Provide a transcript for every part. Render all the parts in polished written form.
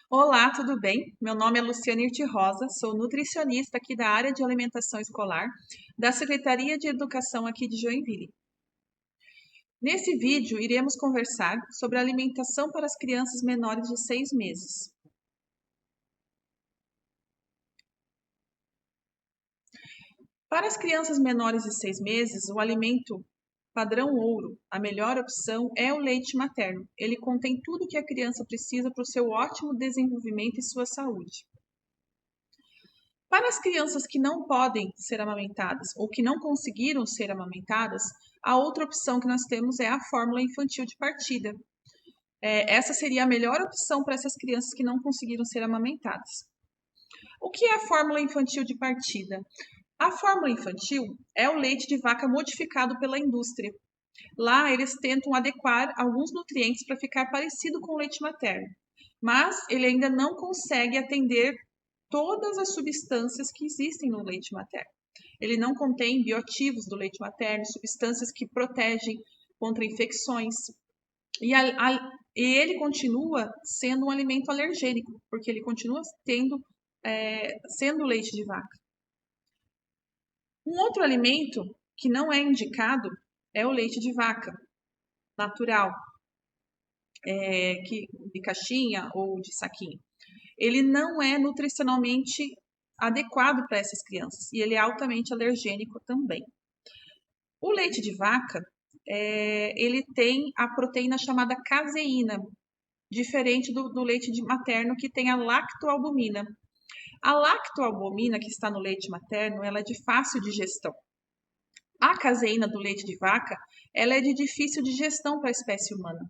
Olá, tudo bem? Meu nome é Luciana Irti Rosa, sou nutricionista aqui da área de alimentação escolar da Secretaria de Educação aqui de Joinville. Nesse vídeo, iremos conversar sobre a alimentação para as crianças menores de 6 meses. Para as crianças menores de 6 meses, o alimento padrão ouro, a melhor opção é o leite materno. Ele contém tudo o que a criança precisa para o seu ótimo desenvolvimento e sua saúde. Para as crianças que não podem ser amamentadas ou que não conseguiram ser amamentadas, a outra opção que nós temos é a fórmula infantil de partida. Essa seria a melhor opção para essas crianças que não conseguiram ser amamentadas. O que é a fórmula infantil de partida? A fórmula infantil é o leite de vaca modificado pela indústria. Lá eles tentam adequar alguns nutrientes para ficar parecido com o leite materno, mas ele ainda não consegue atender todas as substâncias que existem no leite materno. Ele não contém bioativos do leite materno, substâncias que protegem contra infecções. E ele continua sendo um alimento alergênico, porque ele continua sendo leite de vaca. Um outro alimento que não é indicado é o leite de vaca natural, de caixinha ou de saquinho. Ele não é nutricionalmente adequado para essas crianças e ele é altamente alergênico também. O leite de vaca, ele tem a proteína chamada caseína, diferente do leite materno que tem a lactoalbumina. A lactoalbumina que está no leite materno, ela é de fácil digestão. A caseína do leite de vaca, ela é de difícil digestão para a espécie humana.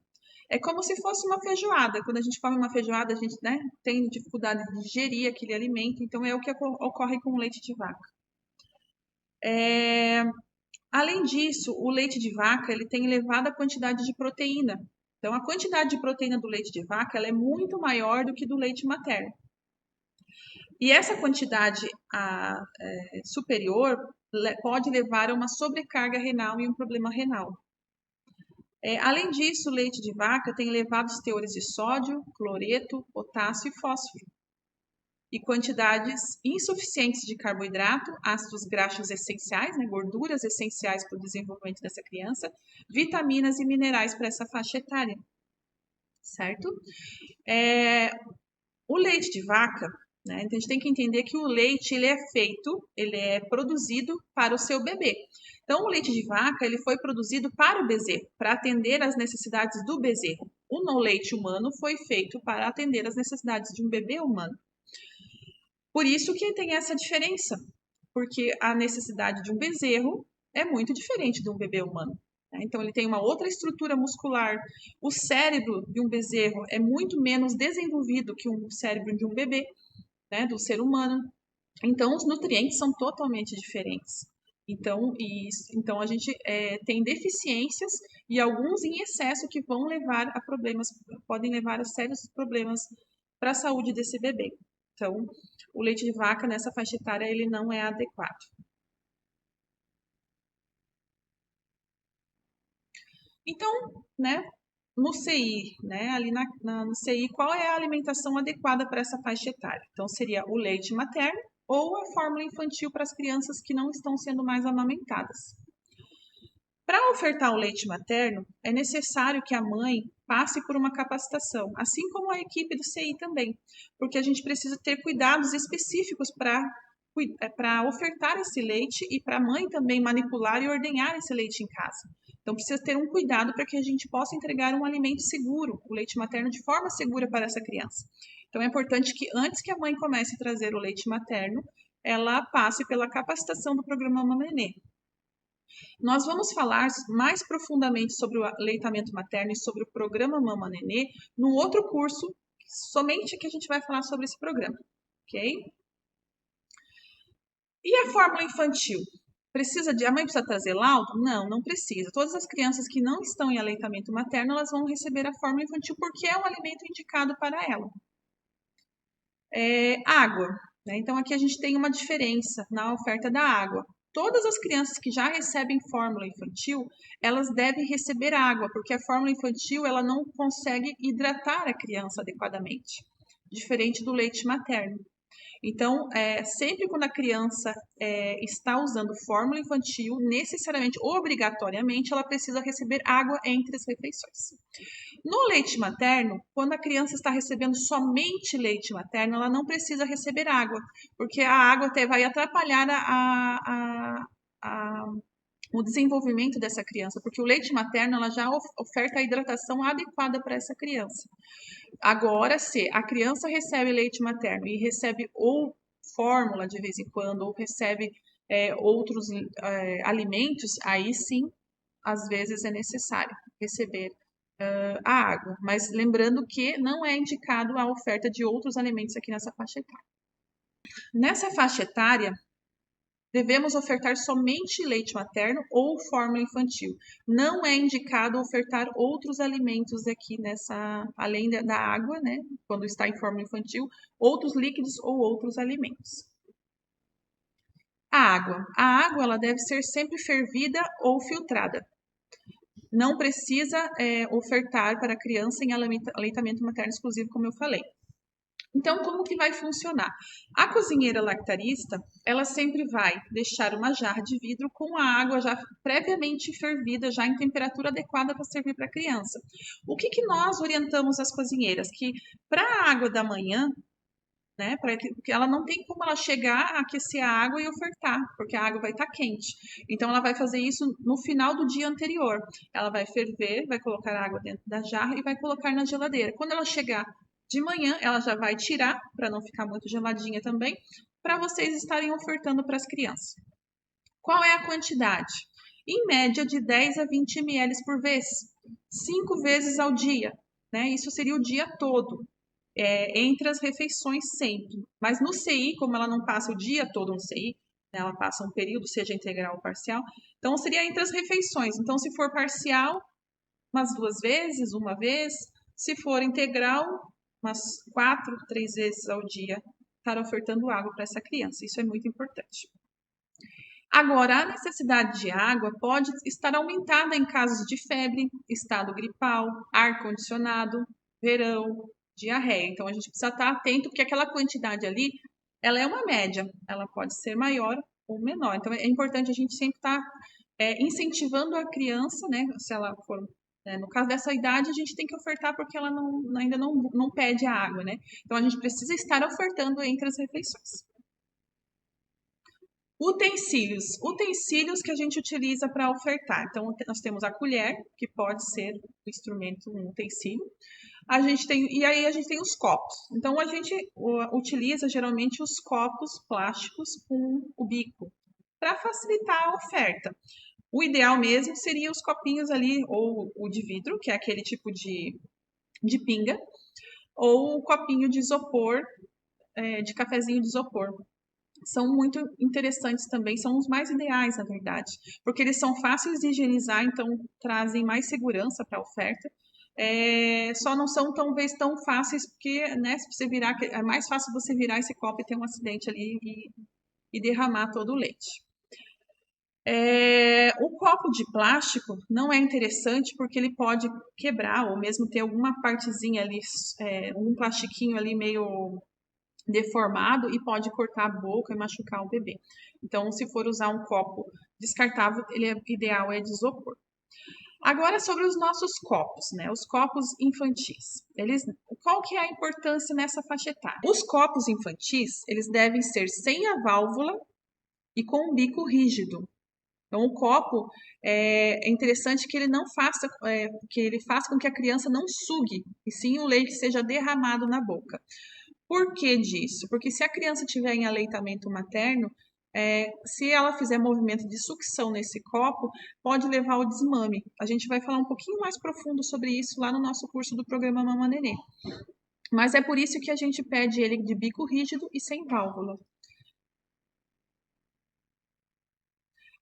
É como se fosse uma feijoada. Quando a gente come uma feijoada, a gente tem dificuldade de digerir aquele alimento. Então, é o que ocorre com o leite de vaca. Além disso, o leite de vaca ele tem elevada quantidade de proteína. Então, a quantidade de proteína do leite de vaca ela é muito maior do que do leite materno. E essa quantidade superior pode levar a uma sobrecarga renal e um problema renal. Além disso, o leite de vaca tem elevados teores de sódio, cloreto, potássio e fósforo, e quantidades insuficientes de carboidrato, ácidos graxos essenciais, gorduras essenciais para o desenvolvimento dessa criança, vitaminas e minerais para essa faixa etária, certo? O leite de vaca, então a gente tem que entender que o leite ele é produzido para o seu bebê. Então, o leite de vaca ele foi produzido para o bezerro, para atender às necessidades do bezerro. O leite humano foi feito para atender às necessidades de um bebê humano. Por isso que tem essa diferença, porque a necessidade de um bezerro é muito diferente de um bebê humano. Então, ele tem uma outra estrutura muscular. O cérebro de um bezerro é muito menos desenvolvido que o cérebro de um bebê, do ser humano. Então, os nutrientes são totalmente diferentes. Então a gente tem deficiências e alguns em excesso que vão levar a problemas, podem levar a sérios problemas para a saúde desse bebê. Então, o leite de vaca nessa faixa etária ele não é adequado. Então, no CI, ali no CI, qual é a alimentação adequada para essa faixa etária? Então, seria o leite materno ou a fórmula infantil para as crianças que não estão sendo mais amamentadas. Para ofertar o leite materno, é necessário que a mãe passe por uma capacitação, assim como a equipe do CI também, porque a gente precisa ter cuidados específicos para ofertar esse leite e para a mãe também manipular e ordenhar esse leite em casa. Então, precisa ter um cuidado para que a gente possa entregar um alimento seguro, o leite materno, de forma segura para essa criança. Então, é importante que antes que a mãe comece a trazer o leite materno, ela passe pela capacitação do programa Mamãe Nenê. Nós vamos falar mais profundamente sobre o aleitamento materno e sobre o programa Mama Nenê no outro curso, somente que a gente vai falar sobre esse programa, ok? E a fórmula infantil? A mãe precisa trazer laudo? Não, não precisa. Todas as crianças que não estão em aleitamento materno, elas vão receber a fórmula infantil porque é um alimento indicado para ela. Água. Então, aqui a gente tem uma diferença na oferta da água. Todas as crianças que já recebem fórmula infantil, elas devem receber água, porque a fórmula infantil ela não consegue hidratar a criança adequadamente. diferente do leite materno. Então, sempre quando a criança está usando fórmula infantil, necessariamente, obrigatoriamente, ela precisa receber água entre as refeições. No leite materno, quando a criança está recebendo somente leite materno, ela não precisa receber água, porque a água até vai atrapalhar o desenvolvimento dessa criança, porque o leite materno ela já oferta a hidratação adequada para essa criança. Agora, se a criança recebe leite materno e recebe ou fórmula de vez em quando, ou recebe outros alimentos, aí sim, às vezes é necessário receber a água. Mas lembrando que não é indicado a oferta de outros alimentos aqui nessa faixa etária. Nessa faixa etária, devemos ofertar somente leite materno ou fórmula infantil. Não é indicado ofertar outros alimentos aqui além da água, né? Quando está em fórmula infantil, outros líquidos ou outros alimentos. A água ela deve ser sempre fervida ou filtrada. Não precisa ofertar para a criança em aleitamento materno exclusivo, como eu falei. Então, como que vai funcionar? A cozinheira lactarista, ela sempre vai deixar uma jarra de vidro com a água já previamente fervida, já em temperatura adequada para servir para a criança. O que nós orientamos as cozinheiras? Que para a água da manhã, né, porque ela não tem como ela chegar, aquecer a água e ofertar, porque a água vai estar quente. Então, ela vai fazer isso no final do dia anterior. Ela vai ferver, vai colocar a água dentro da jarra e vai colocar na geladeira. Quando ela chegar de manhã, ela já vai tirar, para não ficar muito geladinha também, para vocês estarem ofertando para as crianças. Qual é a quantidade? Em média, de 10 a 20 ml por vez, 5 vezes ao dia. Né? Isso seria o dia todo, entre as refeições sempre. Mas no CI, como ela não passa o dia todo no CI, né, ela passa um período, seja integral ou parcial, então seria entre as refeições. Então, se for parcial, umas 2 vezes, uma vez. Se for integral, umas 4, 3 vezes ao dia, estar ofertando água para essa criança. Isso é muito importante. Agora, a necessidade de água pode estar aumentada em casos de febre, estado gripal, ar-condicionado, verão, diarreia. Então, a gente precisa estar atento, porque aquela quantidade ali, ela é uma média, ela pode ser maior ou menor. Então, é importante a gente sempre estar incentivando a criança, né, se ela for no caso dessa idade, a gente tem que ofertar porque ela ainda não pede a água, né? Então, a gente precisa estar ofertando entre as refeições. Utensílios que a gente utiliza para ofertar. Então, nós temos a colher, que pode ser um instrumento, um utensílio. E aí a gente tem os copos. Então, a gente utiliza geralmente os copos plásticos com o bico, para facilitar a oferta. O ideal mesmo seria os copinhos ali, ou o de vidro, que é aquele tipo de pinga, ou o copinho de isopor, de cafezinho de isopor. São muito interessantes também, são os mais ideais, na verdade, porque eles são fáceis de higienizar, então trazem mais segurança para a oferta. Só não são talvez tão fáceis, porque né, se você virar, é mais fácil você virar esse copo e ter um acidente ali e derramar todo o leite. O copo de plástico não é interessante porque ele pode quebrar ou mesmo ter alguma partezinha ali, um plastiquinho ali meio deformado e pode cortar a boca e machucar o bebê. Então, se for usar um copo descartável, ideal é de isopor. Agora, sobre os nossos copos, né? Os copos infantis. Qual que é a importância nessa faixa etária? Os copos infantis, eles devem ser sem a válvula e com um bico rígido. Então, o copo é interessante que ele não faça, que ele faça com que a criança não sugue, e sim o leite seja derramado na boca. Por que disso? Porque se a criança tiver em aleitamento materno, se ela fizer movimento de sucção nesse copo, pode levar ao desmame. A gente vai falar um pouquinho mais profundo sobre isso lá no nosso curso do programa Mamãe Nenê. Mas é por isso que a gente pede ele de bico rígido e sem válvula.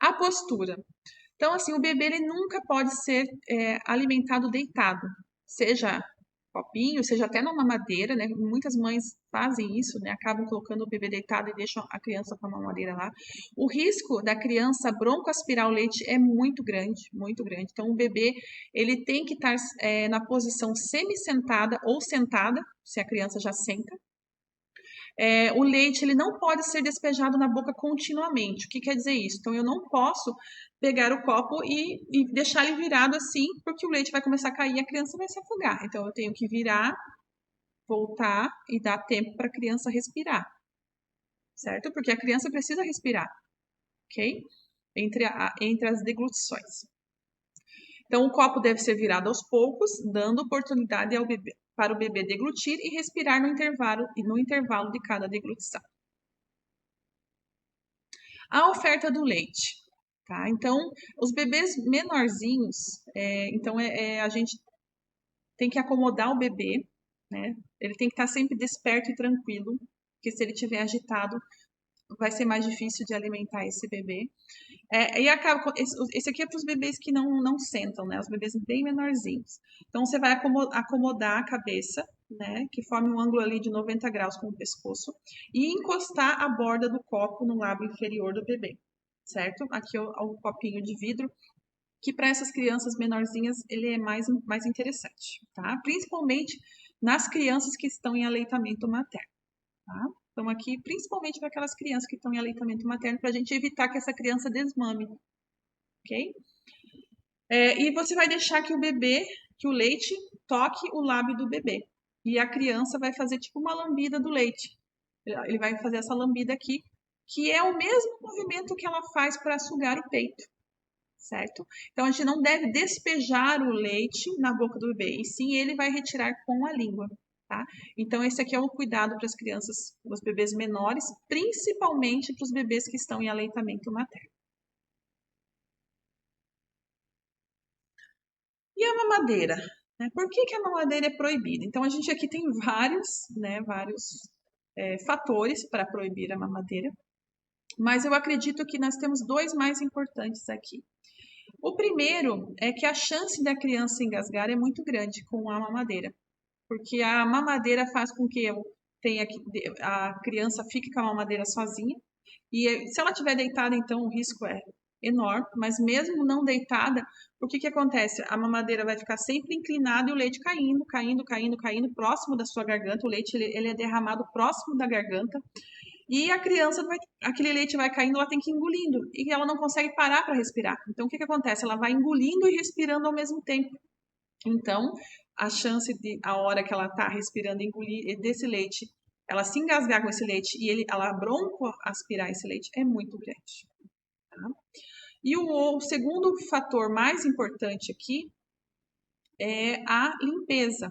A postura. Então, assim, o bebê ele nunca pode ser alimentado deitado, seja copinho, seja até na mamadeira, né? Muitas mães fazem isso, né? Acabam colocando o bebê deitado e deixam a criança com a mamadeira lá. O risco da criança broncoaspirar o leite é muito grande, muito grande. Então, o bebê, ele tem que estar na posição semi-sentada ou sentada, se a criança já senta. O leite ele não pode ser despejado na boca continuamente. O que quer dizer isso? Então, eu não posso pegar o copo e deixar ele virado assim, porque o leite vai começar a cair e a criança vai se afogar. Então, eu tenho que virar, voltar e dar tempo para a criança respirar, certo? Porque a criança precisa respirar, ok? Entre as deglutições. Então, o copo deve ser virado aos poucos, dando oportunidade para o bebê deglutir e respirar no intervalo de cada deglutição. A oferta do leite, tá? Então, os bebês menorzinhos, a gente tem que acomodar o bebê, né? Ele tem que estar sempre desperto e tranquilo, porque se ele estiver agitado, vai ser mais difícil de alimentar esse bebê. Esse aqui é para os bebês que não sentam, né? Os bebês bem menorzinhos. Então, você vai acomodar a cabeça, né? Que forme um ângulo ali de 90 graus com o pescoço e encostar a borda do copo no lábio inferior do bebê, certo? Aqui é o copinho de vidro, que para essas crianças menorzinhas ele é mais interessante, tá? Principalmente nas crianças que estão em aleitamento materno, tá? Então, aqui, principalmente para aquelas crianças que estão em aleitamento materno, para a gente evitar que essa criança desmame, ok? E você vai deixar que o leite toque o lábio do bebê. E a criança vai fazer tipo uma lambida do leite. Ele vai fazer essa lambida aqui, que é o mesmo movimento que ela faz para sugar o peito, certo? Então, a gente não deve despejar o leite na boca do bebê, e sim ele vai retirar com a língua. Tá? Então, esse aqui é o cuidado para as crianças, os bebês menores, principalmente para os bebês que estão em aleitamento materno. E a mamadeira? Né? Por que a mamadeira é proibida? Então, a gente aqui tem vários fatores para proibir a mamadeira, mas eu acredito que nós temos dois mais importantes aqui. O primeiro é que a chance da criança engasgar é muito grande com a mamadeira, porque a mamadeira faz com que a criança fique com a mamadeira sozinha, e se ela estiver deitada, então o risco é enorme, mas mesmo não deitada, o que acontece? A mamadeira vai ficar sempre inclinada e o leite caindo, próximo da sua garganta. O leite ele é derramado próximo da garganta, e a criança, aquele leite vai caindo, ela tem que ir engolindo, e ela não consegue parar para respirar. Então, o que acontece? Ela vai engolindo e respirando ao mesmo tempo. Então, a chance de, a hora que ela está respirando e engolir desse leite, ela se engasgar com esse leite e ela broncoaspirar esse leite é muito grande. Tá? E o segundo fator mais importante aqui é a limpeza,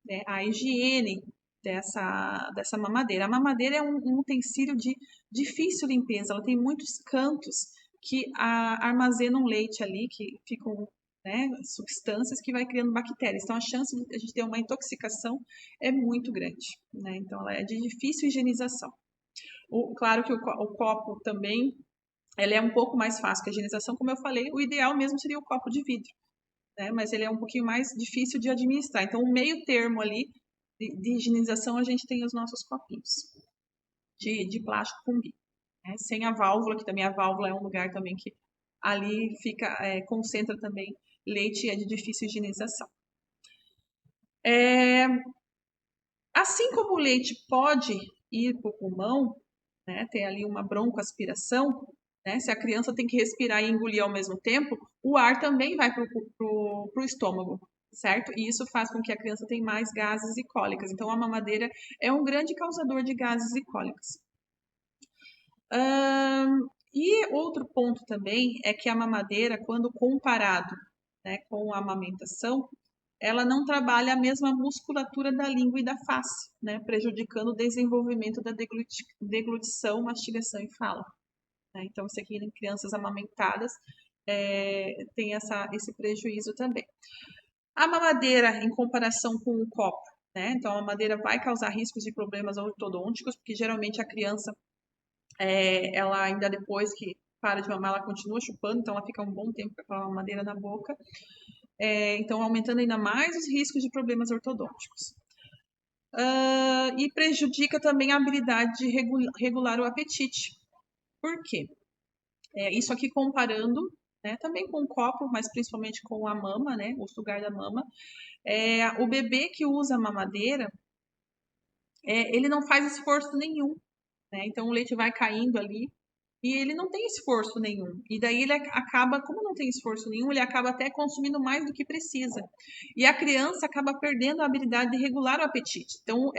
né? A higiene dessa mamadeira. A mamadeira é um utensílio de difícil limpeza, ela tem muitos cantos que armazenam leite ali, que ficam, né, substâncias que vai criando bactérias. Então, a chance de a gente ter uma intoxicação é muito grande, né? Então, ela é de difícil higienização. Claro que o copo também, ele é um pouco mais fácil que a higienização, como eu falei, o ideal mesmo seria o copo de vidro, né? Mas ele é um pouquinho mais difícil de administrar. Então, o meio termo ali de higienização, a gente tem os nossos copinhos de plástico com guia, né? Sem a válvula, que também a válvula é um lugar também que ali fica, concentra também leite e é de difícil higienização. Assim como o leite pode ir para o pulmão, né, tem ali uma broncoaspiração, né, se a criança tem que respirar e engolir ao mesmo tempo, o ar também vai para o estômago, certo? E isso faz com que a criança tenha mais gases e cólicas. Então, a mamadeira é um grande causador de gases e cólicas. E outro ponto também é que a mamadeira, quando comparado, né, com a amamentação, ela não trabalha a mesma musculatura da língua e da face, né, prejudicando o desenvolvimento da deglutição, mastigação e fala. Né? Então, isso aqui em crianças amamentadas tem esse prejuízo também. A mamadeira, em comparação com o copo, né? Então, a mamadeira vai causar riscos de problemas ortodônticos, porque geralmente a criança, ela ainda depois que para de mamar, ela continua chupando, então ela fica um bom tempo com a mamadeira na boca. então aumentando ainda mais os riscos de problemas ortodônticos. E prejudica também a habilidade de regular o apetite. Por quê? Isso aqui comparando, né, também com o copo, mas principalmente com a mama, né, o sugar da mama. O bebê que usa mamadeira, ele não faz esforço nenhum, né? Então o leite vai caindo ali e ele não tem esforço nenhum. E daí ele acaba, como não tem esforço nenhum, ele acaba até consumindo mais do que precisa. E a criança acaba perdendo a habilidade de regular o apetite. Então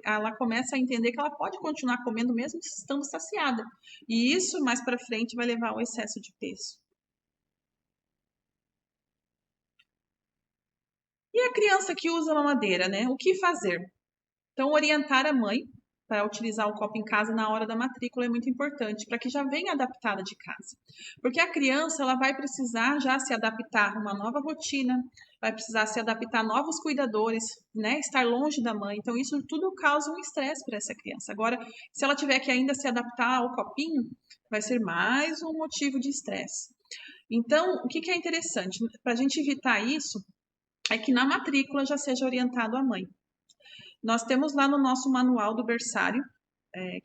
ela começa a entender que ela pode continuar comendo mesmo estando saciada. E isso mais para frente vai levar ao excesso de peso. E a criança que usa mamadeira, né? O que fazer? Então, orientar a mãe para utilizar o copo em casa na hora da matrícula é muito importante, para que já venha adaptada de casa. Porque a criança ela vai precisar já se adaptar a uma nova rotina, vai precisar se adaptar a novos cuidadores, né? Estar longe da mãe. Então, isso tudo causa um estresse para essa criança. Agora, se ela tiver que ainda se adaptar ao copinho, vai ser mais um motivo de estresse. Então, o que é interessante? Para a gente evitar isso, é que na matrícula já seja orientado a mãe. Nós temos lá no nosso manual do berçário,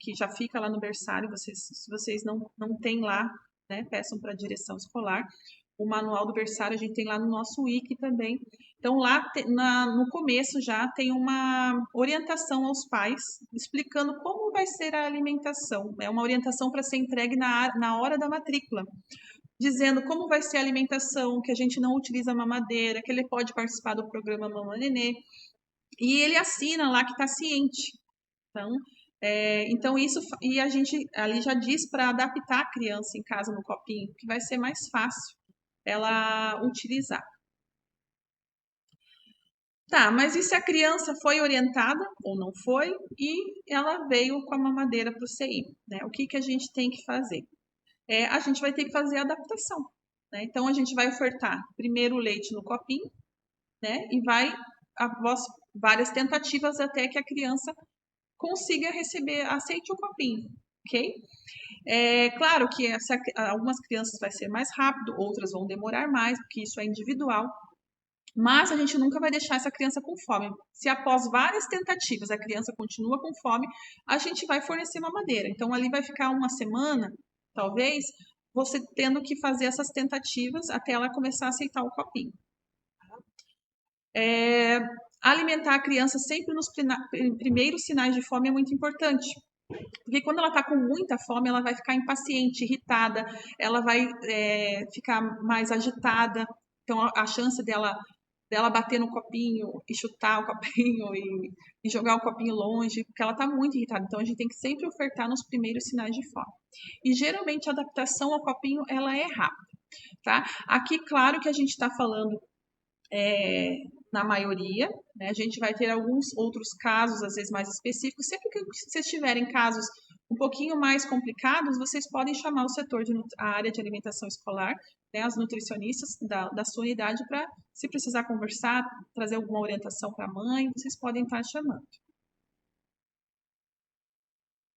que já fica lá no berçário, se vocês não têm lá, né, peçam para a direção escolar. O manual do berçário a gente tem lá no nosso wiki também. Então, lá no começo já tem uma orientação aos pais, explicando como vai ser a alimentação. É uma orientação para ser entregue na hora da matrícula, dizendo como vai ser a alimentação, que a gente não utiliza mamadeira, que ele pode participar do programa Mamãe Nenê. E ele assina lá que está ciente. Então isso, e a gente ali já diz para adaptar a criança em casa no copinho, que vai ser mais fácil ela utilizar. Tá, mas e se a criança foi orientada ou não foi e ela veio com a mamadeira para o CI, né? O que a gente tem que fazer? A gente vai ter que fazer a adaptação, né? Então a gente vai ofertar primeiro o leite no copinho, né? E vai após várias tentativas até que a criança consiga receber, aceite o copinho, ok? Claro que algumas crianças vai ser mais rápido, outras vão demorar mais, porque isso é individual. Mas a gente nunca vai deixar essa criança com fome. Se após várias tentativas a criança continua com fome, a gente vai fornecer mamadeira. Então ali vai ficar uma semana, talvez, você tendo que fazer essas tentativas até ela começar a aceitar o copinho. Alimentar a criança sempre nos primeiros sinais de fome é muito importante. Porque quando ela está com muita fome, ela vai ficar impaciente, irritada, ela vai ficar mais agitada. Então, a chance dela bater no copinho e chutar o copinho e jogar o copinho longe, porque ela está muito irritada. Então, a gente tem que sempre ofertar nos primeiros sinais de fome. E, geralmente, a adaptação ao copinho, ela é rápida, tá? Aqui, claro que a gente está falando na maioria, né? A gente vai ter alguns outros casos, às vezes mais específicos. Sempre que vocês tiverem casos um pouquinho mais complicados, vocês podem chamar o setor a área de alimentação escolar, né? As nutricionistas da sua unidade para, se precisar conversar, trazer alguma orientação para a mãe, vocês podem estar chamando.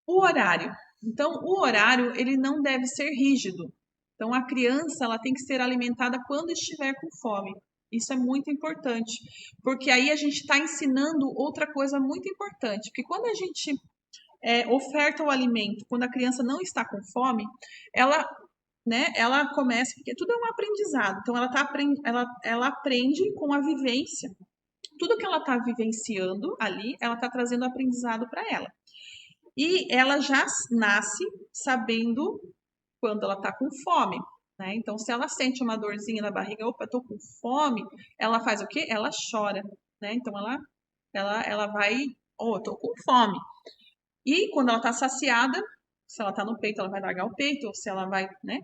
O horário. Então, o horário, ele não deve ser rígido. Então, a criança, ela tem que ser alimentada quando estiver com fome. Isso é muito importante, porque aí a gente está ensinando outra coisa muito importante, porque quando a gente oferta o alimento, quando a criança não está com fome, ela começa, porque tudo é um aprendizado, então ela aprende com a vivência. Tudo que ela está vivenciando ali, ela está trazendo aprendizado para ela. E ela já nasce sabendo quando ela está com fome. Né? Então, se ela sente uma dorzinha na barriga, opa, estou com fome, ela faz o quê? Ela chora. Né? Então, ela vai, estou com fome. E quando ela está saciada, se ela está no peito, ela vai largar o peito, ou se ela vai, né?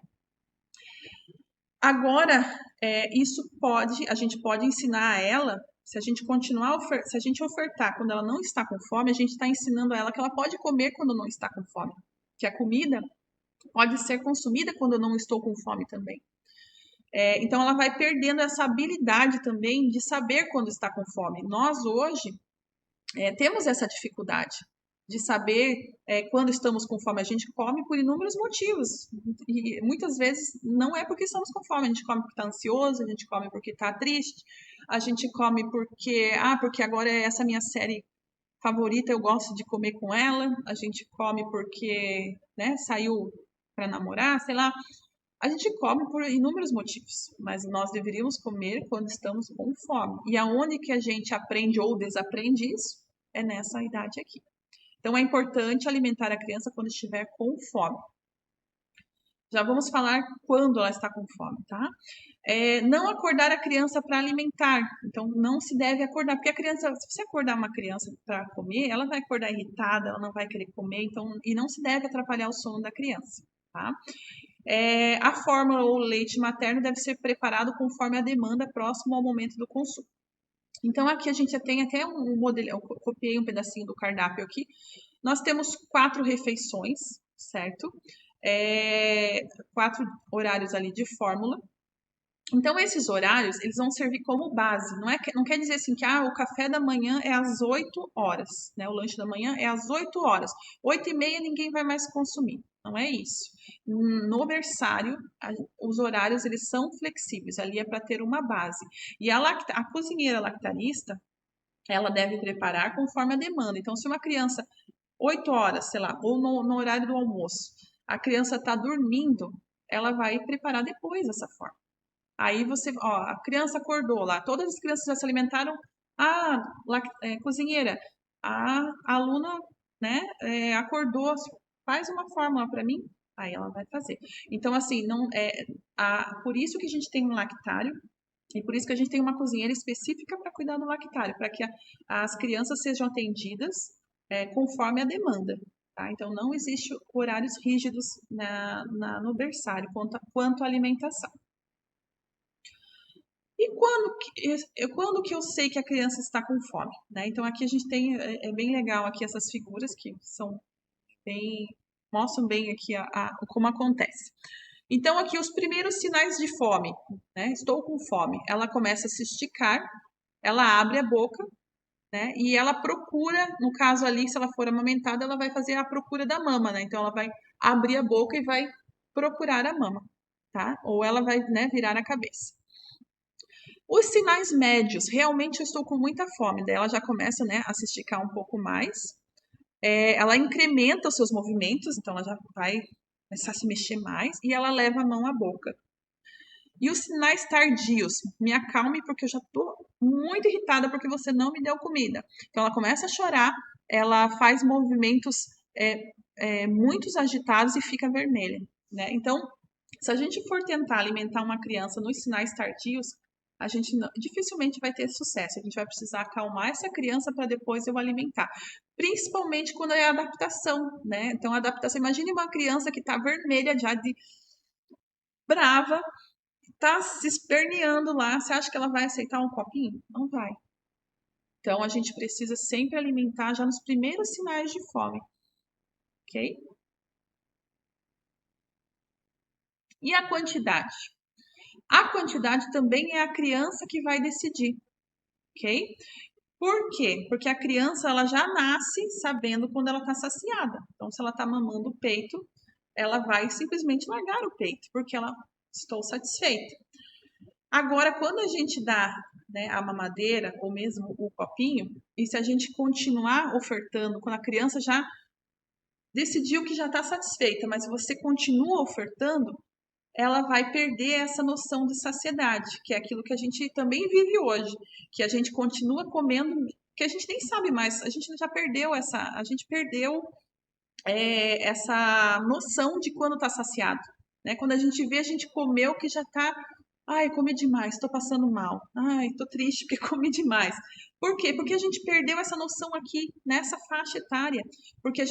Agora, a gente pode ensinar a ela, se a gente continuar, se a gente ofertar quando ela não está com fome, a gente está ensinando a ela que ela pode comer quando não está com fome. Que a comida pode ser consumida quando eu não estou com fome também. Então, ela vai perdendo essa habilidade também de saber quando está com fome. Nós, hoje, temos essa dificuldade. de saber quando estamos com fome. A gente come por inúmeros motivos. E muitas vezes não é porque estamos com fome. A gente come porque está ansioso, a gente come porque está triste, a gente come porque agora é essa minha série favorita, eu gosto de comer com ela. A gente come porque, né, saiu para namorar, sei lá. A gente come por inúmeros motivos, mas nós deveríamos comer quando estamos com fome. E aonde que a gente aprende ou desaprende isso? É nessa idade aqui. Então, é importante alimentar a criança quando estiver com fome. Já vamos falar quando ela está com fome, tá? Não acordar a criança para alimentar. Então, não se deve acordar, porque a criança, se você acordar uma criança para comer, ela vai acordar irritada, ela não vai querer comer, então, e não se deve atrapalhar o sono da criança, tá? A fórmula ou leite materno deve ser preparado conforme a demanda, próximo ao momento do consumo. Então, aqui a gente tem até um modelo, eu copiei um pedacinho do cardápio aqui. Nós temos 4 refeições, certo? 4 horários ali de fórmula. Então, esses horários, eles vão servir como base. Não quer dizer assim que o café da manhã é às 8 horas, né? O lanche da manhã é às 8 horas. 8h30 ninguém vai mais consumir. Não é isso. No berçário, os horários, eles são flexíveis. Ali é para ter uma base. E a cozinheira lactarista, ela deve preparar conforme a demanda. Então, se uma criança, 8 horas, sei lá, ou no horário do almoço, a criança está dormindo, ela vai preparar depois dessa forma. Aí a criança acordou lá, todas as crianças já se alimentaram. Cozinheira, a aluna, né, acordou, faz uma fórmula para mim, aí ela vai fazer. Então, assim, por isso que a gente tem um lactário e por isso que a gente tem uma cozinheira específica para cuidar do lactário, para que as crianças sejam atendidas conforme a demanda. Tá? Então, não existe horários rígidos no berçário quanto à alimentação. E quando que eu sei que a criança está com fome? Né? Então, aqui a gente tem, é bem legal aqui essas figuras que mostram bem aqui como acontece. Então, aqui os primeiros sinais de fome, né? Estou com fome. Ela começa a se esticar, ela abre a boca, né? E ela procura, no caso ali, se ela for amamentada, ela vai fazer a procura da mama, né? Então, ela vai abrir a boca e vai procurar a mama, tá? Ou ela vai, né, virar a cabeça. Os sinais médios, realmente eu estou com muita fome, daí ela já começa, né, a se esticar um pouco mais. Ela incrementa os seus movimentos, então ela já vai começar a se mexer mais e ela leva a mão à boca. E os sinais tardios, me acalme porque eu já estou muito irritada porque você não me deu comida. Então ela começa a chorar, ela faz movimentos muito agitados e fica vermelha, né? Então, se a gente for tentar alimentar uma criança nos sinais tardios, a gente dificilmente vai ter sucesso. A gente vai precisar acalmar essa criança para depois eu alimentar. Principalmente quando é adaptação, né? Então, a adaptação, imagine uma criança que está vermelha já de brava, está se esperneando lá. Você acha que ela vai aceitar um copinho? Não vai. Então, a gente precisa sempre alimentar já nos primeiros sinais de fome. Ok? E a quantidade? A quantidade também é a criança que vai decidir, ok? Por quê? Porque a criança ela já nasce sabendo quando ela está saciada. Então, se ela está mamando o peito, ela vai simplesmente largar o peito, porque ela estou satisfeita. Agora, quando a gente dá, né, a mamadeira ou mesmo o copinho, e se a gente continuar ofertando, quando a criança já decidiu que já está satisfeita, mas você continua ofertando, ela vai perder essa noção de saciedade, que é aquilo que a gente também vive hoje, que a gente continua comendo, que a gente nem sabe mais, a gente já perdeu essa noção de quando está saciado, né? Quando a gente vê, a gente comeu que já está, ai, comi demais, estou passando mal, ai, estou triste porque comi demais. Por quê? Porque a gente perdeu essa noção aqui, nessa faixa etária. Porque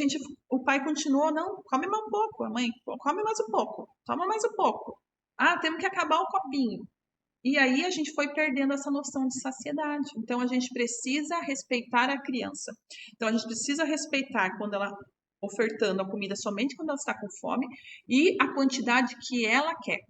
o pai continuou, não, come mais um pouco, a mãe, come mais um pouco, toma mais um pouco. Temos que acabar o copinho. E aí a gente foi perdendo essa noção de saciedade. Então a gente precisa respeitar a criança. Então a gente precisa respeitar quando ela ofertando a comida somente quando ela está com fome e a quantidade que ela quer.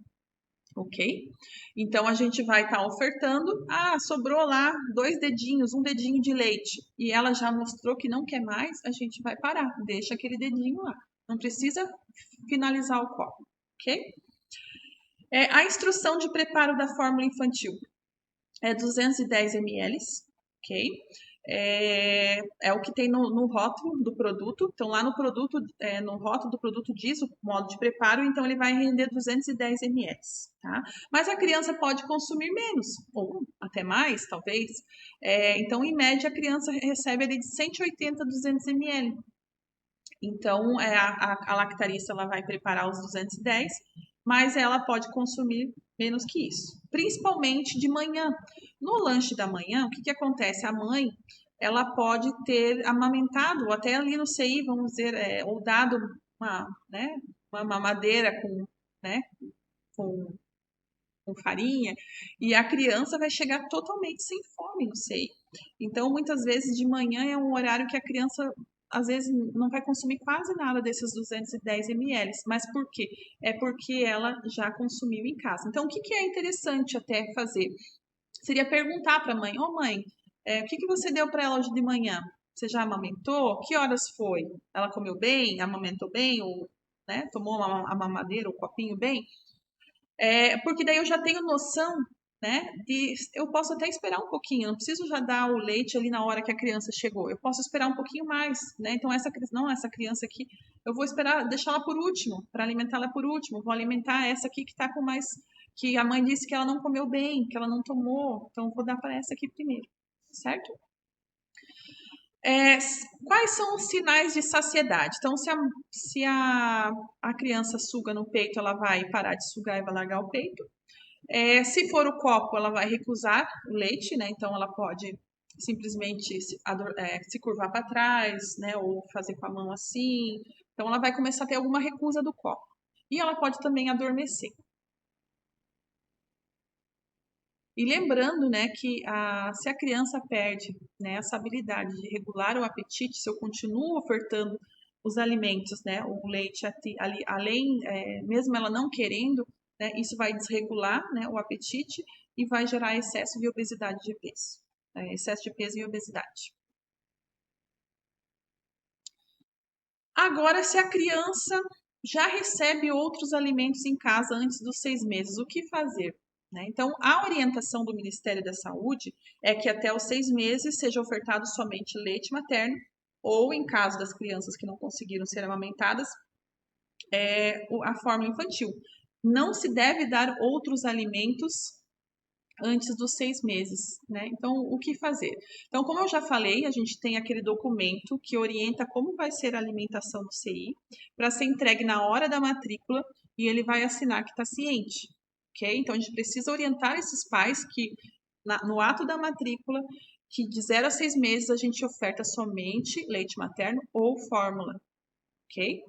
ok? Então, a gente vai estar ofertando, sobrou lá 2 dedinhos, um dedinho de leite, e ela já mostrou que não quer mais, a gente vai parar, deixa aquele dedinho lá. Não precisa finalizar o copo, ok? A instrução de preparo da fórmula infantil é 210 ml, ok? É o que tem no rótulo do produto. Então, lá no produto, no rótulo do produto diz o modo de preparo, então ele vai render 210 ml, tá? Mas a criança pode consumir menos, ou até mais, talvez. Então, em média, a criança recebe ali de 180 a 200 ml. Então, a lactarista ela vai preparar os 210, mas ela pode consumir menos que isso, principalmente de manhã. No lanche da manhã, o que acontece? A mãe, ela pode ter amamentado, ou até ali no CI, vamos dizer, ou dado uma mamadeira né, com, com farinha, e a criança vai chegar totalmente sem fome no CI. Então, muitas vezes de manhã é um horário que a criança às vezes não vai consumir quase nada desses 210 ml. Mas por quê? É porque ela já consumiu em casa. Então, o que é interessante até fazer? Seria perguntar para a mãe: ô mãe, o que você deu para ela hoje de manhã? Você já amamentou? Que horas foi? Ela comeu bem? Amamentou bem? Ou tomou a mamadeira, o copinho bem? Porque daí eu já tenho noção, né, eu posso até esperar um pouquinho, não preciso já dar o leite ali na hora que a criança chegou, eu posso esperar um pouquinho mais, né, então essa criança aqui, eu vou esperar, deixar ela por último, para alimentá-la por último, vou alimentar essa aqui que tá com mais, que a mãe disse que ela não comeu bem, que ela não tomou, então eu vou dar para essa aqui primeiro, certo? Quais são os sinais de saciedade? Então, se a criança suga no peito, ela vai parar de sugar e vai largar o peito. Se for o copo, ela vai recusar o leite, né? Então, ela pode simplesmente se curvar para trás, né? Ou fazer com a mão assim. Então, ela vai começar a ter alguma recusa do copo. E ela pode também adormecer. E lembrando, né, que se a criança perde, né, essa habilidade de regular o apetite, se eu continuo ofertando os alimentos, né, o leite ali, além, mesmo ela não querendo, né, isso vai desregular, né, o apetite e vai gerar excesso de obesidade de peso, excesso de peso e obesidade. Agora, se a criança já recebe outros alimentos em casa antes dos 6 meses, o que fazer? Então, a orientação do Ministério da Saúde é que até os 6 meses seja ofertado somente leite materno, ou, em caso das crianças que não conseguiram ser amamentadas, a fórmula infantil. Não se deve dar outros alimentos antes dos 6 meses, né? Então, o que fazer? Então, como eu já falei, a gente tem aquele documento que orienta como vai ser a alimentação do CI, para ser entregue na hora da matrícula e ele vai assinar que está ciente, ok? Então, a gente precisa orientar esses pais que, no ato da matrícula, que de 0 a 6 meses a gente oferta somente leite materno ou fórmula, ok?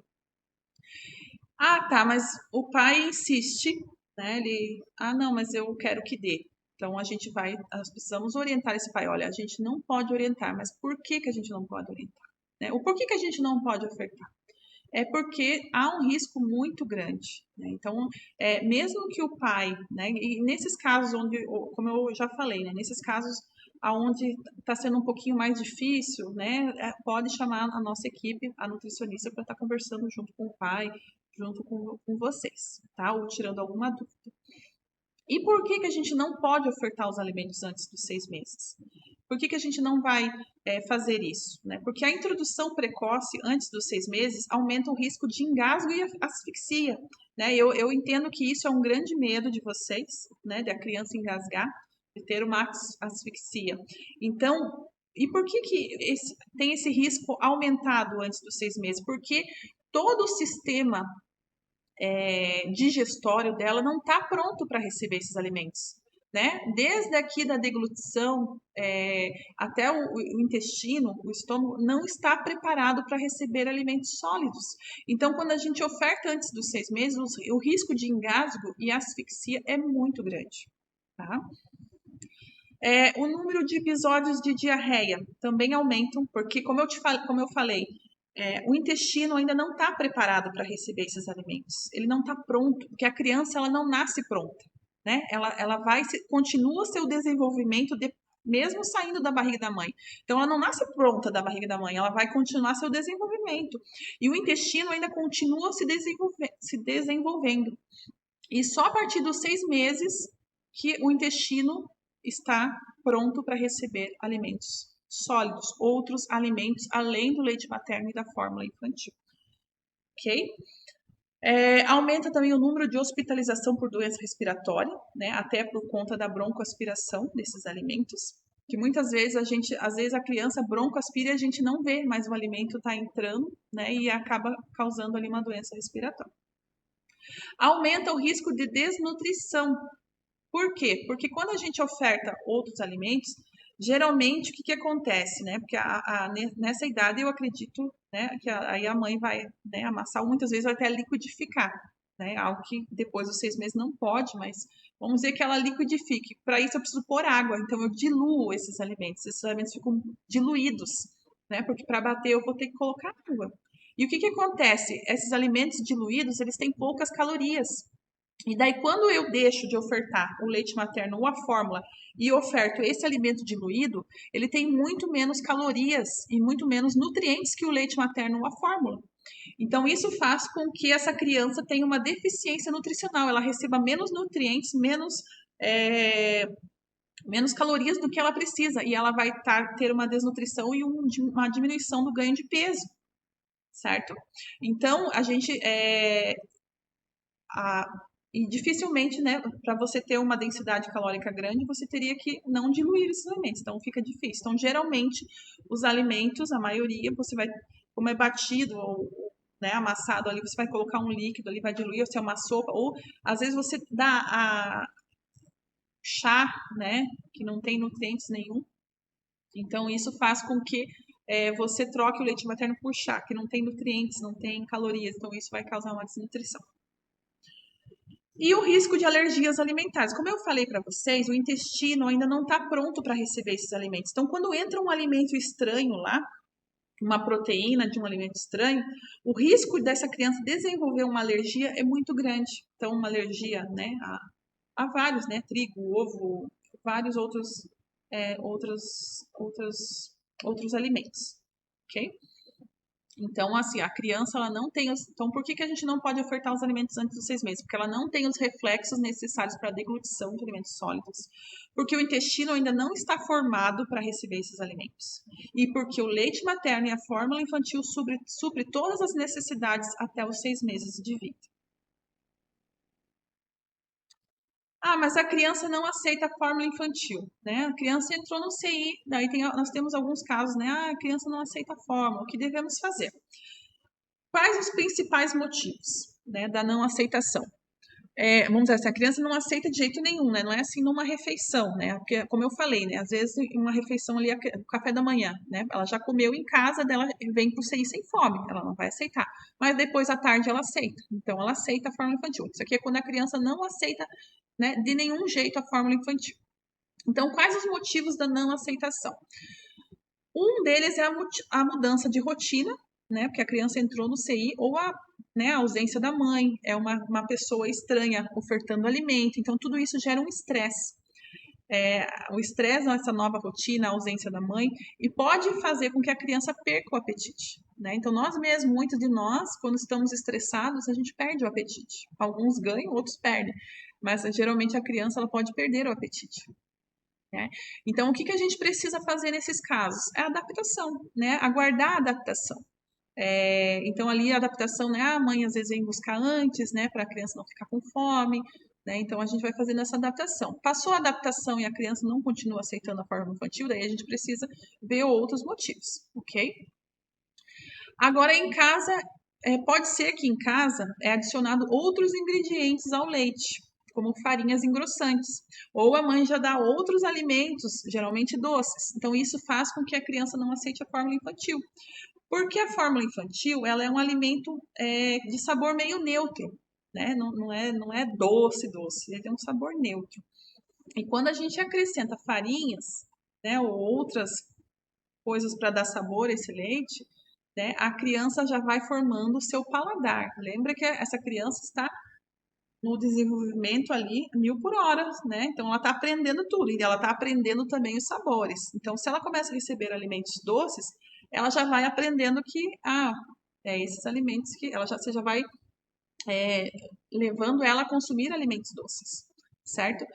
Tá, mas o pai insiste, né? Não, mas eu quero que dê. Então nós precisamos orientar esse pai. Olha, a gente não pode orientar, mas por que que a gente não pode orientar? Né? O porquê que a gente não pode ofertar? É porque há um risco muito grande, né? Então, mesmo que o pai, né? E nesses casos onde, como eu já falei, né? Nesses casos aonde está sendo um pouquinho mais difícil, né? Pode chamar a nossa equipe, a nutricionista, para estar conversando junto com o pai, junto com vocês, tá? Ou tirando alguma dúvida. E por que que a gente não pode ofertar os alimentos antes dos 6 meses? Por que que a gente não vai fazer isso? Né? Porque a introdução precoce antes dos 6 meses aumenta o risco de engasgo e asfixia. Né? Eu entendo que isso é um grande medo de vocês, né? De a criança engasgar, de ter uma asfixia. Então, e por que que tem esse risco aumentado antes dos 6 meses? Porque todo o sistema digestório dela não está pronto para receber esses alimentos. Né? Desde aqui da deglutição até o intestino, o estômago, não está preparado para receber alimentos sólidos. Então, quando a gente oferta antes dos 6 meses, o risco de engasgo e asfixia é muito grande. Tá? O número de episódios de diarreia também aumentam, porque, como eu falei, o intestino ainda não está preparado para receber esses alimentos. Ele não está pronto, porque a criança ela não nasce pronta. né? Ela vai, continua seu desenvolvimento mesmo saindo da barriga da mãe. Então, ela não nasce pronta da barriga da mãe, ela vai continuar seu desenvolvimento. E o intestino ainda continua se desenvolvendo. E só a partir dos 6 meses que o intestino está pronto para receber alimentos sólidos, outros alimentos além do leite materno e da fórmula infantil. Ok? Aumenta também o número de hospitalização por doença respiratória, né? Até por conta da broncoaspiração desses alimentos, que muitas vezes a criança broncoaspira e a gente não vê, mas o alimento está entrando, né? E acaba causando ali uma doença respiratória. Aumenta o risco de desnutrição. Por quê? Porque quando a gente oferta outros alimentos, geralmente o que acontece, né? Porque nessa idade eu acredito, né, que aí a mãe vai, né, amassar, ou muitas vezes vai até liquidificar, né? Algo que depois dos 6 meses não pode, mas vamos dizer que ela liquidifique. Para isso eu preciso pôr água, então eu diluo esses alimentos ficam diluídos, né? Porque para bater eu vou ter que colocar água. E o que acontece? Esses alimentos diluídos, eles têm poucas calorias. E daí, quando eu deixo de ofertar o leite materno ou a fórmula e oferto esse alimento diluído, ele tem muito menos calorias e muito menos nutrientes que o leite materno ou a fórmula. Então, isso faz com que essa criança tenha uma deficiência nutricional, ela receba menos nutrientes, menos calorias do que ela precisa, e ela vai ter uma desnutrição e uma diminuição do ganho de peso, certo? Então, e dificilmente, né, para você ter uma densidade calórica grande, você teria que não diluir esses alimentos, então fica difícil. Então, geralmente, os alimentos, a maioria, você vai, como é batido ou, né, amassado ali, você vai colocar um líquido ali, vai diluir, ou se é uma sopa, ou às vezes você dá a chá, né, que não tem nutrientes nenhum. Então, isso faz com que você troque o leite materno por chá, que não tem nutrientes, não tem calorias, então isso vai causar uma desnutrição. E o risco de alergias alimentares. Como eu falei para vocês, o intestino ainda não está pronto para receber esses alimentos. Então, quando entra um alimento estranho lá, uma proteína de um alimento estranho, o risco dessa criança desenvolver uma alergia é muito grande. Então, uma alergia, né, a vários, né, trigo, ovo, vários outros alimentos, ok? Então, assim, a criança, ela não tem Então, por que a gente não pode ofertar os alimentos antes dos 6 meses? Porque ela não tem os reflexos necessários para a deglutição de alimentos sólidos. Porque o intestino ainda não está formado para receber esses alimentos. E porque o leite materno e a fórmula infantil supre todas as necessidades até os 6 meses de vida. Ah, mas a criança não aceita a fórmula infantil, né? A criança entrou no CI, daí nós temos alguns casos, né? Ah, a criança não aceita a fórmula, o que devemos fazer? Quais os principais motivos, né, da não aceitação? Vamos dizer assim, a criança não aceita de jeito nenhum, né? Não é assim numa refeição, né? Porque, como eu falei, né? Às vezes uma refeição ali, o café da manhã, né? Ela já comeu em casa, dela vem pro CI sem fome, ela não vai aceitar. Mas depois à tarde ela aceita. Então ela aceita a fórmula infantil. Isso aqui é quando a criança não aceita, né, de nenhum jeito a fórmula infantil. Então, quais os motivos da não aceitação? Um deles é a mudança de rotina, né? Porque a criança entrou no CI, ou a ausência da mãe, é uma pessoa estranha ofertando alimento, então tudo isso gera um estresse. O estresse nessa nova rotina, a ausência da mãe, e pode fazer com que a criança perca o apetite, né? Então, nós mesmos, muitos de nós, quando estamos estressados, a gente perde o apetite. Alguns ganham, outros perdem, mas geralmente a criança ela pode perder o apetite. Né? Então, o que a gente precisa fazer nesses casos? É a adaptação, né? Aguardar a adaptação. Então, ali a adaptação, né? A mãe às vezes vem buscar antes, né? Para a criança não ficar com fome, né? Então, a gente vai fazendo essa adaptação. Passou a adaptação e a criança não continua aceitando a forma infantil, daí a gente precisa ver outros motivos, ok? Agora, em casa, pode ser que em casa é adicionado outros ingredientes ao leite, como farinhas engrossantes, ou a mãe já dá outros alimentos, geralmente doces. Então, isso faz com que a criança não aceite a fórmula infantil. Porque a fórmula infantil, ela é um alimento de sabor meio neutro, né? Não é doce, ele tem um sabor neutro. E quando a gente acrescenta farinhas, né, ou outras coisas para dar sabor a esse leite, né, a criança já vai formando o seu paladar. Lembra que essa criança está no desenvolvimento ali 1000 por hora, né? Então ela está aprendendo tudo e ela está aprendendo também os sabores. Então, se ela começa a receber alimentos doces, ela já vai aprendendo que esses alimentos que você já vai levando ela a consumir alimentos doces, certo?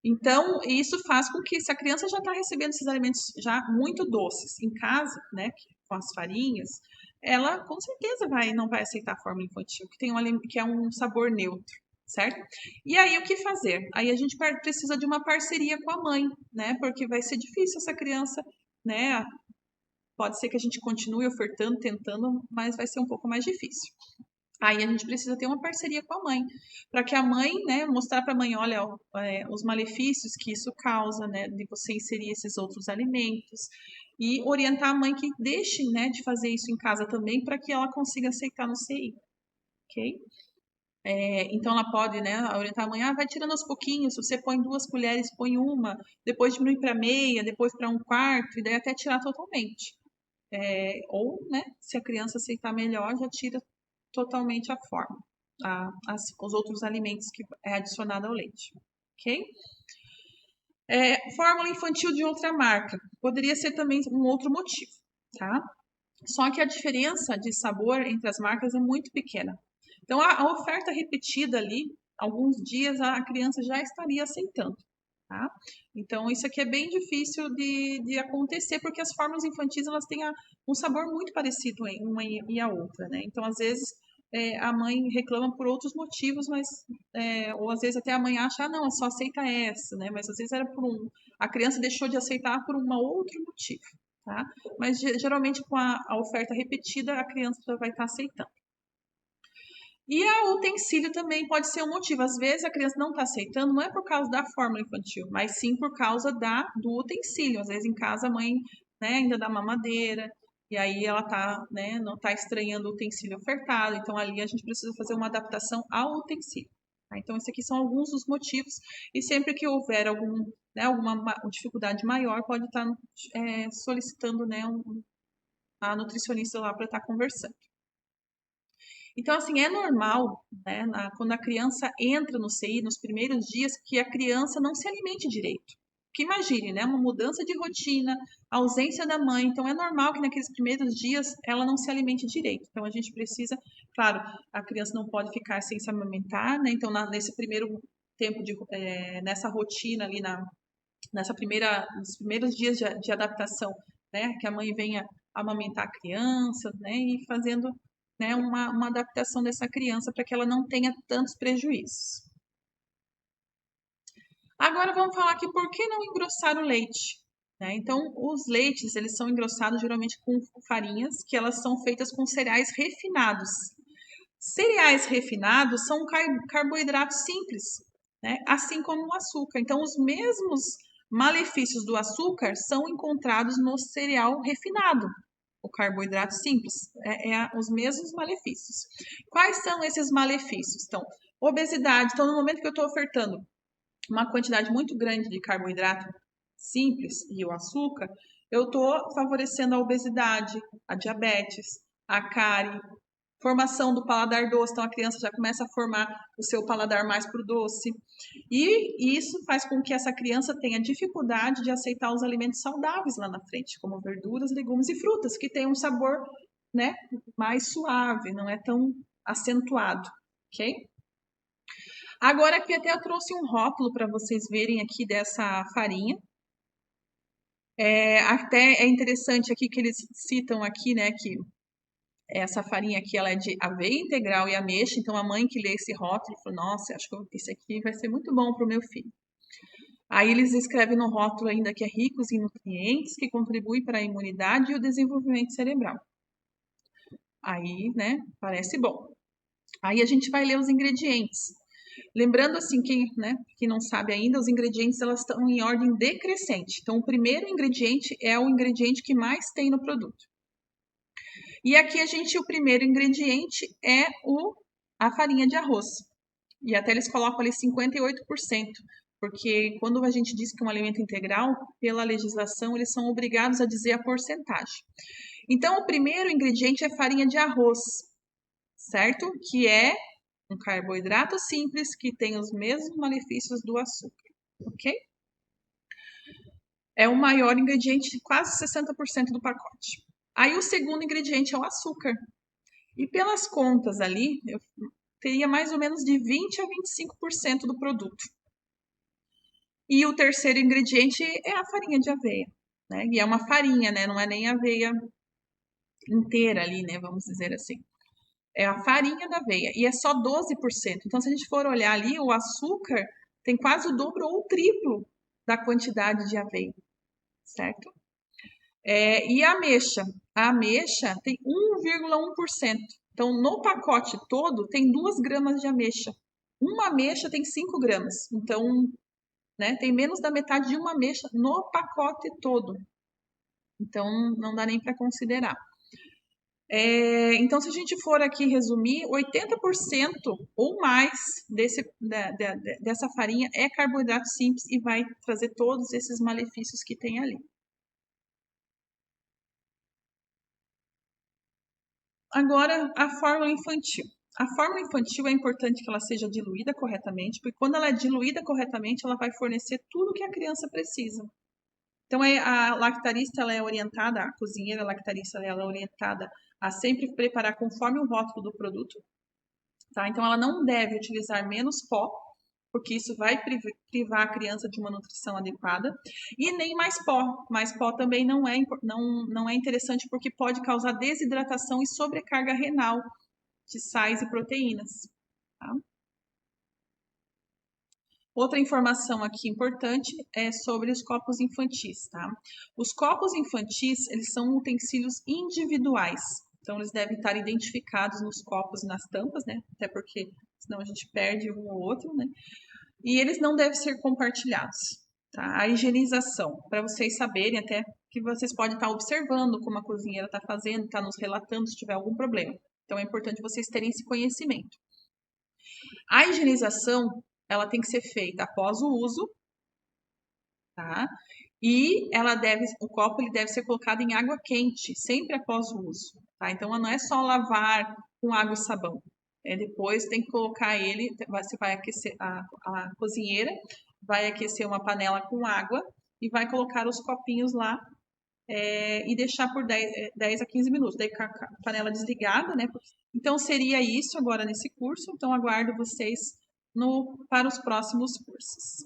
Então, isso faz com que, se a criança já está recebendo esses alimentos já muito doces em casa, né, com as farinhas, ela com certeza não vai aceitar a fórmula infantil, que é um sabor neutro, certo? E aí, o que fazer? Aí a gente precisa de uma parceria com a mãe, né, porque vai ser difícil essa criança, né, pode ser que a gente continue ofertando, tentando, mas vai ser um pouco mais difícil. Aí a gente precisa ter uma parceria com a mãe, para que a mãe, né, mostrar para a mãe, olha, os malefícios que isso causa, né, de você inserir esses outros alimentos, e orientar a mãe que deixe, né, de fazer isso em casa também, para que ela consiga aceitar no CI, ok? Então ela pode, né, orientar a mãe, vai tirando aos pouquinhos, se você põe 2 colheres, põe uma, depois diminui para meia, depois para 1/4, e daí até tirar totalmente. Ou, né, se a criança aceitar melhor, já tira totalmente a forma, os outros alimentos que é adicionado ao leite, ok? Fórmula infantil de outra marca, poderia ser também um outro motivo, tá? Só que a diferença de sabor entre as marcas é muito pequena. Então, a oferta repetida ali, alguns dias a criança já estaria aceitando, tá? Então, isso aqui é bem difícil de acontecer, porque as fórmulas infantis, elas têm um sabor muito parecido em uma e a outra, né? Então, às vezes, a mãe reclama por outros motivos, mas ou às vezes até a mãe acha, não, só aceita essa, né? Mas às vezes era a criança deixou de aceitar por um outro motivo, tá? Mas geralmente com a oferta repetida, a criança já vai estar aceitando. E o utensílio também pode ser um motivo. Às vezes a criança não está aceitando, não é por causa da fórmula infantil, mas sim por causa do utensílio. Às vezes em casa a mãe, né, ainda dá mamadeira, e aí ela tá, né, não está estranhando o utensílio ofertado. Então ali a gente precisa fazer uma adaptação ao utensílio. Tá? Então esses aqui são alguns dos motivos. E sempre que houver alguma dificuldade maior, pode estar solicitando, né, a nutricionista lá para estar conversando. Então, assim, é normal, né, quando a criança entra no CI, nos primeiros dias, que a criança não se alimente direito. Porque imagine, né, uma mudança de rotina, a ausência da mãe. Então, é normal que naqueles primeiros dias ela não se alimente direito. Então, a gente precisa, claro, a criança não pode ficar sem se amamentar, né? Então, nesse primeiro tempo, nessa rotina ali, nos primeiros dias de adaptação, né, que a mãe venha amamentar a criança, né, e fazendo, né, uma adaptação dessa criança para que ela não tenha tantos prejuízos. Agora vamos falar aqui por que não engrossar o leite. Né? Então, os leites, eles são engrossados geralmente com farinhas, que elas são feitas com cereais refinados. Cereais refinados são carboidratos simples, né? Assim como o açúcar. Então, os mesmos malefícios do açúcar são encontrados no cereal refinado, o carboidrato simples. Os mesmos malefícios. Quais são esses malefícios? Então, obesidade. Então, no momento que eu estou ofertando uma quantidade muito grande de carboidrato simples e o açúcar, eu estou favorecendo a obesidade, a diabetes, a cárie, formação do paladar doce, então a criança já começa a formar o seu paladar mais pro doce. E isso faz com que essa criança tenha dificuldade de aceitar os alimentos saudáveis lá na frente, como verduras, legumes e frutas, que tem um sabor, né, mais suave, não é tão acentuado, ok? Agora aqui até eu trouxe um rótulo para vocês verem aqui dessa farinha. Até é interessante aqui que eles citam aqui, né, que essa farinha aqui ela é de aveia integral e ameixa, então a mãe que lê esse rótulo falou, nossa, acho que esse aqui vai ser muito bom para o meu filho. Aí eles escrevem no rótulo ainda que é rico em nutrientes, que contribui para a imunidade e o desenvolvimento cerebral. Aí, né, parece bom. Aí a gente vai ler os ingredientes. Lembrando assim, quem não sabe ainda, os ingredientes elas estão em ordem decrescente. Então, o primeiro ingrediente é o ingrediente que mais tem no produto. E aqui o primeiro ingrediente é a farinha de arroz. E até eles colocam ali 58%, porque quando a gente diz que é um alimento integral, pela legislação, eles são obrigados a dizer a porcentagem. Então, o primeiro ingrediente é farinha de arroz, certo? Que é um carboidrato simples que tem os mesmos malefícios do açúcar, ok? É o maior ingrediente, quase 60% do pacote. Aí o segundo ingrediente é o açúcar. E pelas contas ali, eu teria mais ou menos de 20 a 25% do produto. E o terceiro ingrediente é a farinha de aveia, né? E é uma farinha, né? Não é nem aveia inteira ali, né? Vamos dizer assim. É a farinha da aveia e é só 12%. Então, se a gente for olhar ali, o açúcar tem quase o dobro ou o triplo da quantidade de aveia, certo? E a ameixa? A ameixa tem 1,1%. Então, no pacote todo, tem 2 gramas de ameixa. Uma ameixa tem 5 gramas. Então, né, tem menos da metade de uma ameixa no pacote todo. Então, não dá nem para considerar. Então, se a gente for aqui resumir, 80% ou mais dessa farinha é carboidrato simples e vai trazer todos esses malefícios que tem ali. Agora, a fórmula infantil. A fórmula infantil é importante que ela seja diluída corretamente, porque quando ela é diluída corretamente, ela vai fornecer tudo o que a criança precisa. Então, a lactarista ela é orientada, a cozinheira lactarista ela é orientada a sempre preparar conforme o rótulo do produto. Tá? Então, ela não deve utilizar menos pó, porque isso vai privar a criança de uma nutrição adequada, e nem mais pó. Mais pó também não é interessante, porque pode causar desidratação e sobrecarga renal de sais e proteínas. Tá? Outra informação aqui importante é sobre os copos infantis, tá? Os copos infantis, eles são utensílios individuais. Então, eles devem estar identificados nos copos e nas tampas, né? Até porque senão a gente perde um ou outro, né? E eles não devem ser compartilhados, tá? A higienização, para vocês saberem até que vocês podem estar observando como a cozinheira está fazendo, está nos relatando se tiver algum problema. Então, é importante vocês terem esse conhecimento. A higienização, ela tem que ser feita após o uso, tá? E o copo ele deve ser colocado em água quente, sempre após o uso, tá? Então, não é só lavar com água e sabão. Depois tem que colocar ele, você vai aquecer, a cozinheira vai aquecer uma panela com água e vai colocar os copinhos lá e deixar por 10 a 15 minutos. Daí com a panela desligada, né? Então, seria isso agora nesse curso. Então, aguardo vocês para os próximos cursos.